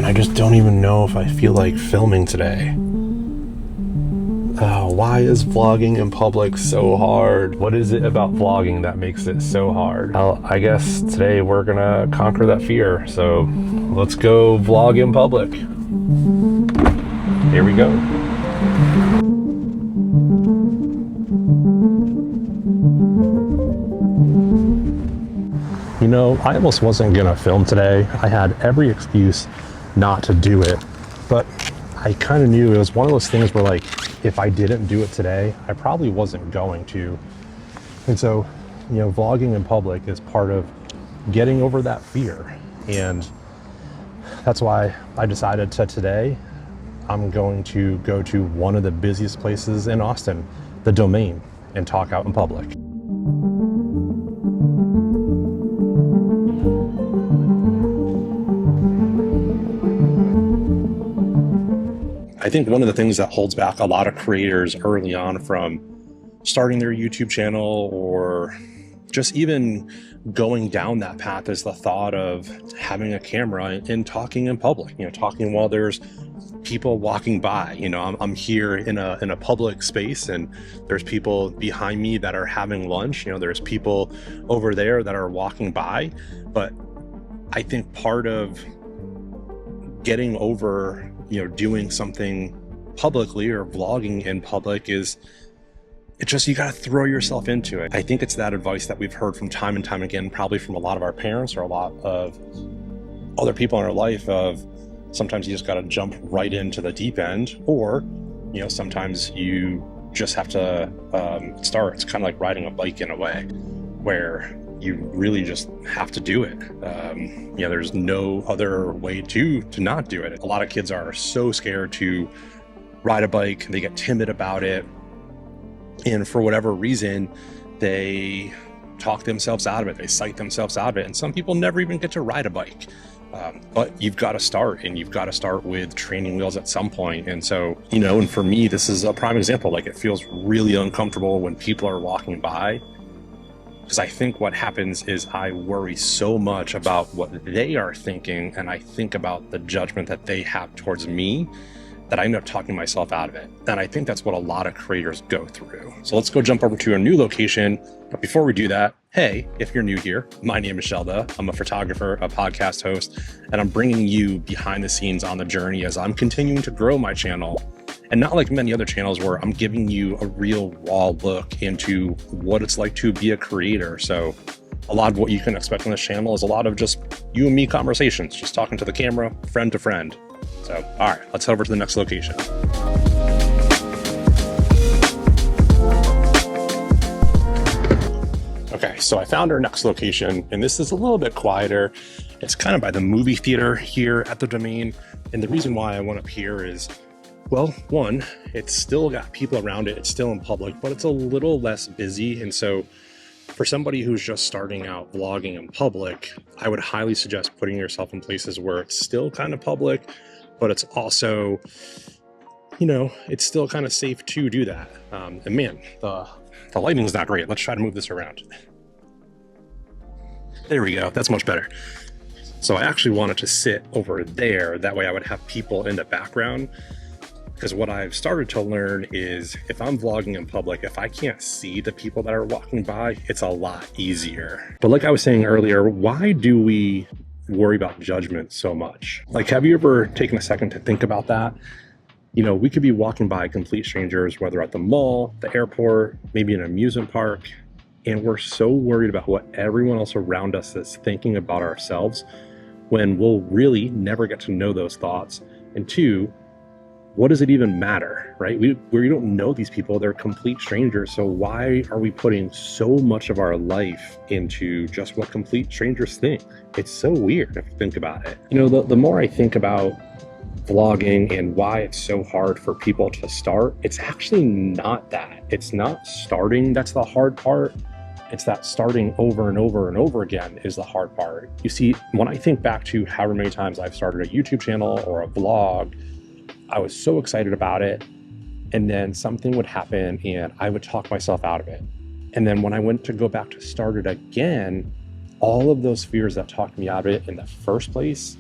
I just don't even know if I feel like filming today. Why is vlogging in public so hard? What is it about vlogging that makes it so hard? Well, I guess today we're gonna conquer that fear. So let's go vlog in public. Here we go. You know, I almost wasn't gonna film today. I had every excuse not to do it, but I kind of knew it was one of those things where, like, if I didn't do it today, I probably wasn't going to. And so, you know, vlogging in public is part of getting over that fear. And that's why I decided today, I'm going to go to one of the busiest places in Austin, the Domain, and talk out in public. I think one of the things that holds back a lot of creators early on from starting their YouTube channel or just even going down that path is the thought of having a camera and talking in public, you know, talking while there's people walking by. You know, I'm here in a public space and there's people behind me that are having lunch. You know, there's people over there that are walking by. But I think part of getting over, you know, doing something publicly or vlogging in public is it's just, you got to throw yourself into it. I think it's that advice that we've heard from time and time again, probably from a lot of our parents or a lot of other people in our life, of sometimes you just got to jump right into the deep end, or, you know, sometimes you just have to start. It's kind of like riding a bike in a way, where you really just have to do it. You know, there's no other way to not do it. A lot of kids are so scared to ride a bike. They get timid about it. And for whatever reason, they talk themselves out of it. They psych themselves out of it. And some people never even get to ride a bike. But you've got to start, and you've got to start with training wheels at some point. And so, you know, and for me, this is a prime example. Like, it feels really uncomfortable when people are walking by, because I think what happens is I worry so much about what they are thinking, and I think about the judgment that they have towards me, that I end up talking myself out of it. And I think that's what a lot of creators go through. So let's go jump over to a new location. But before we do that, hey, if you're new here, my name is Shellda. I'm a photographer, a podcast host, and I'm bringing you behind the scenes on the journey as I'm continuing to grow my channel. And not like many other channels where I'm giving you a real raw look into what it's like to be a creator. So a lot of what you can expect on this channel is a lot of just you and me conversations, just talking to the camera, friend to friend. So, all right, let's head over to the next location. Okay, so I found our next location, and this is a little bit quieter. It's kind of by the movie theater here at the Domain. And the reason why I went up here is, well, one, it's still got people around it. It's still in public, but it's a little less busy. And so for somebody who's just starting out vlogging in public, I would highly suggest putting yourself in places where it's still kind of public, but it's also, you know, it's still kind of safe to do that. And man, the lighting's not great. Let's try to move this around. There we go. That's much better. So I actually wanted to sit over there. That way I would have people in the background. Because what I've started to learn is if I'm vlogging in public, if I can't see the people that are walking by, it's a lot easier. But like I was saying earlier, why do we worry about judgment so much? Like, have you ever taken a second to think about that? You know, we could be walking by complete strangers, whether at the mall, the airport, maybe an amusement park, and we're so worried about what everyone else around us is thinking about ourselves, when we'll really never get to know those thoughts. And two, what does it even matter, right? We don't know these people. They're complete strangers. So why are we putting so much of our life into just what complete strangers think? It's so weird if you think about it. You know, the more I think about vlogging and why it's so hard for people to start, it's actually not that. It's not starting that's the hard part. It's that starting over and over and over again is the hard part. You see, when I think back to however many times I've started a YouTube channel or a vlog, I was so excited about it, and then something would happen and I would talk myself out of it. And then when I went to go back to start it again, all of those fears that talked me out of it in the first place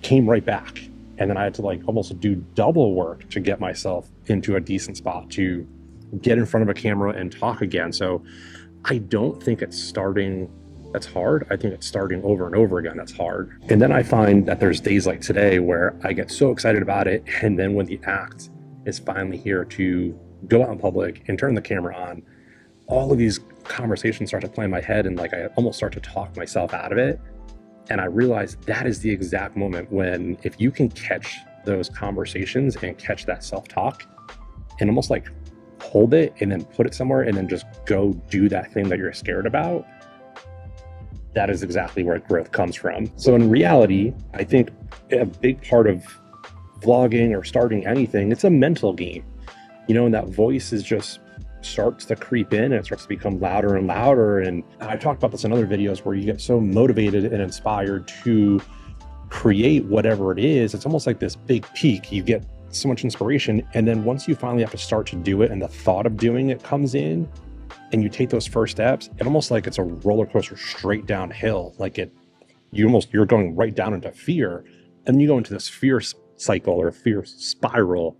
came right back. And then I had to like almost do double work to get myself into a decent spot to get in front of a camera and talk again. So I don't think it's starting that's hard. I think it's starting over and over again that's hard. And then I find that there's days like today where I get so excited about it, and then when the act is finally here to go out in public and turn the camera on, all of these conversations start to play in my head, and like I almost start to talk myself out of it. And I realize that is the exact moment when, if you can catch those conversations and catch that self-talk and almost like hold it and then put it somewhere and then just go do that thing that you're scared about, that is exactly where growth comes from. So in reality, I think a big part of vlogging or starting anything, it's a mental game, you know, and that voice is just starts to creep in and it starts to become louder and louder. And I talked about this in other videos where you get so motivated and inspired to create whatever it is. It's almost like this big peak. You get so much inspiration, and then once you finally have to start to do it and the thought of doing it comes in, and you take those first steps, it almost like it's a roller coaster straight downhill. Like you're going right down into fear, and you go into this fear cycle or fear spiral.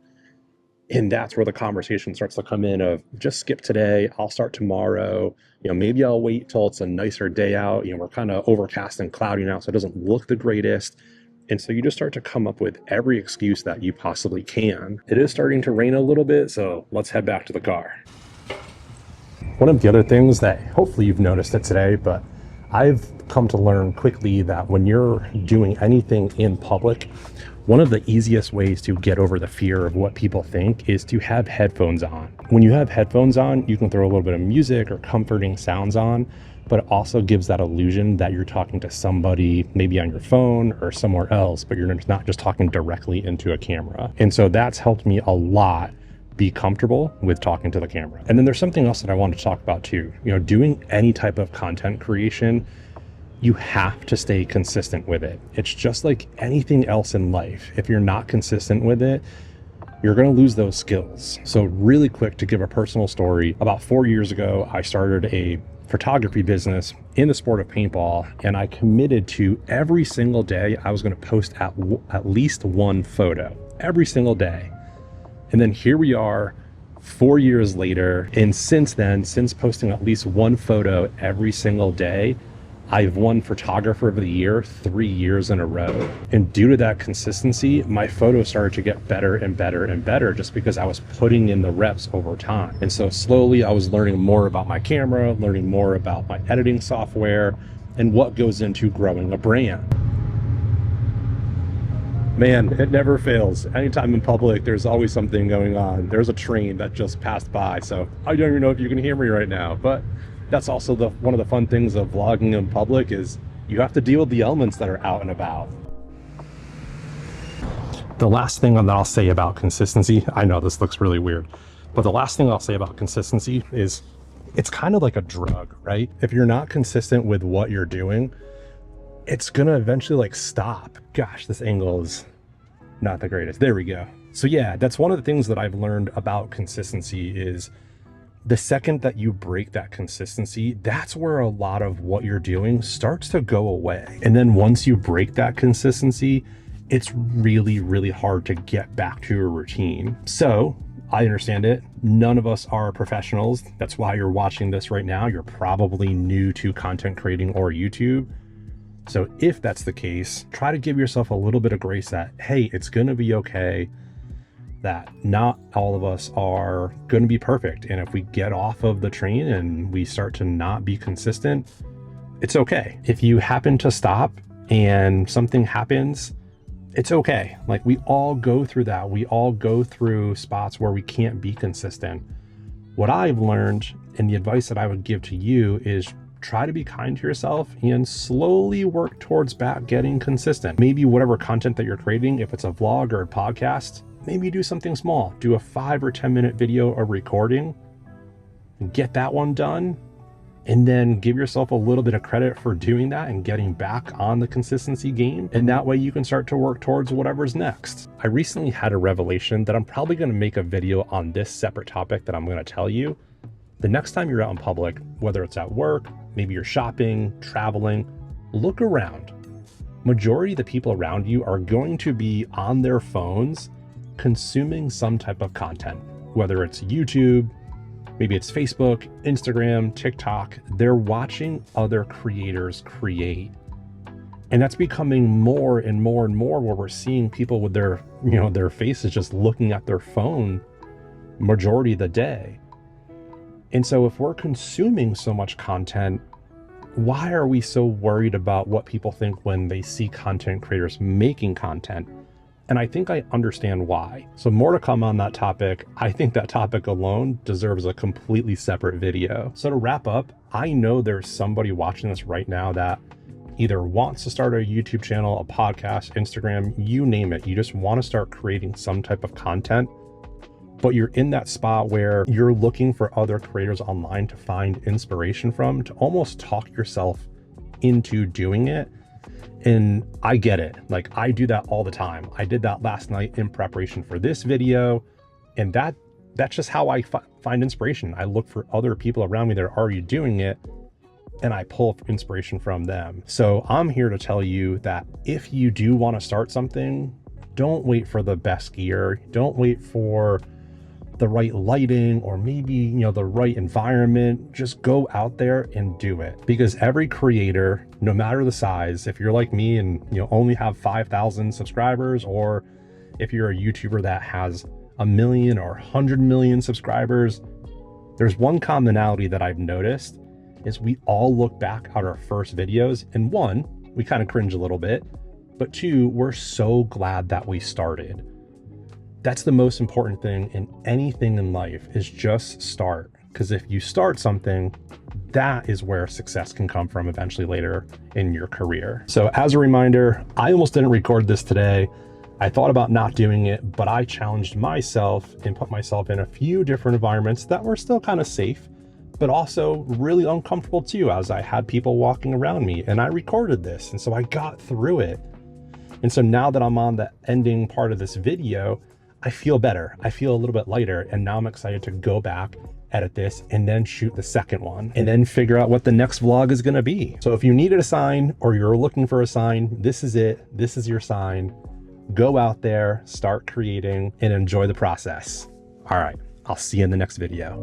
And that's where the conversation starts to come in of just skip today. I'll start tomorrow. You know, maybe I'll wait till it's a nicer day out. You know, we're kind of overcast and cloudy now, so it doesn't look the greatest. And so you just start to come up with every excuse that you possibly can. It is starting to rain a little bit, so let's head back to the car. One of the other things that hopefully you've noticed it today, but I've come to learn quickly that when you're doing anything in public, one of the easiest ways to get over the fear of what people think is to have headphones on. When you have headphones on, you can throw a little bit of music or comforting sounds on, but it also gives that illusion that you're talking to somebody maybe on your phone or somewhere else, but you're not just talking directly into a camera. And so that's helped me a lot be comfortable with talking to the camera. And then there's something else that I want to talk about too. You know, doing any type of content creation, you have to stay consistent with it. It's just like anything else in life. If you're not consistent with it, you're going to lose those skills. So really quick, to give a personal story, about 4 years ago, I started a photography business in the sport of paintball, and I committed to every single day I was going to post at least one photo every single day. And then here we are 4 years later, and since then, since posting at least one photo every single day, I've won Photographer of the Year 3 years in a row. And due to that consistency, my photos started to get better and better and better just because I was putting in the reps over time. And so slowly I was learning more about my camera, learning more about my editing software, and what goes into growing a brand. Man, it never fails. Anytime in public, there's always something going on. There's a train that just passed by, so I don't even know if you can hear me right now, but that's also one of the fun things of vlogging in public is you have to deal with the elements that are out and about. The last thing that I'll say about consistency, I know this looks really weird, but the last thing I'll say about consistency is it's kind of like a drug, right? If you're not consistent with what you're doing, it's gonna eventually like stop. Gosh, this angle is not the greatest. There we go. So yeah, that's one of the things that I've learned about consistency is the second that you break that consistency, that's where a lot of what you're doing starts to go away. And then once you break that consistency, it's really, really hard to get back to a routine. So I understand it. None of us are professionals. That's why you're watching this right now. You're probably new to content creating or YouTube. So if that's the case, try to give yourself a little bit of grace that, hey, it's going to be okay, that not all of us are going to be perfect. And if we get off of the train and we start to not be consistent, it's okay. If you happen to stop and something happens, it's okay. Like we all go through that. We all go through spots where we can't be consistent. What I've learned and the advice that I would give to you is try to be kind to yourself and slowly work towards back getting consistent. Maybe whatever content that you're creating, if it's a vlog or a podcast, maybe do something small. Do a 5 or 10 minute video or recording, get that one done, and then give yourself a little bit of credit for doing that and getting back on the consistency game. And that way you can start to work towards whatever's next. I recently had a revelation that I'm probably going to make a video on this separate topic that I'm going to tell you. The next time you're out in public, whether it's at work, maybe you're shopping, traveling, look around. majority of the people around you are going to be on their phones consuming some type of content, whether it's YouTube, maybe it's Facebook, Instagram, TikTok. They're watching other creators create. And that's becoming more and more and more where we're seeing people with their, their faces just looking at their phone majority of the day. And so if we're consuming so much content, why are we so worried about what people think when they see content creators making content? And I think I understand why. So more to come on that topic. I think that topic alone deserves a completely separate video. So to wrap up, I know there's somebody watching this right now that either wants to start a YouTube channel, a podcast, Instagram, you name it. You just want to start creating some type of content, but you're in that spot where you're looking for other creators online to find inspiration from, to almost talk yourself into doing it. And I get it. Like, I do that all the time. I did that last night in preparation for this video. And that's just how I find inspiration. I look for other people around me that are already doing it, and I pull inspiration from them. So I'm here to tell you that if you do want to start something, don't wait for the best gear. Don't wait for the right lighting or maybe, the right environment. Just go out there and do it. Because every creator, no matter the size, if you're like me and only have 5,000 subscribers, or if you're a YouTuber that has 1 million or 100 million subscribers, there's one commonality that I've noticed is we all look back at our first videos, and one, we kind of cringe a little bit, but two, we're so glad that we started. That's the most important thing in anything in life, is just start. Because if you start something, that is where success can come from eventually later in your career. So as a reminder, I almost didn't record this today. I thought about not doing it, but I challenged myself and put myself in a few different environments that were still kind of safe, but also really uncomfortable too, as I had people walking around me, and I recorded this. And so I got through it. And so now that I'm on the ending part of this video, I feel better. I feel a little bit lighter. And now I'm excited to go back, edit this, and then shoot the second one, and then figure out what the next vlog is going to be. So if you needed a sign or you're looking for a sign, this is it. This is your sign. Go out there, start creating, and enjoy the process. All right, I'll see you in the next video.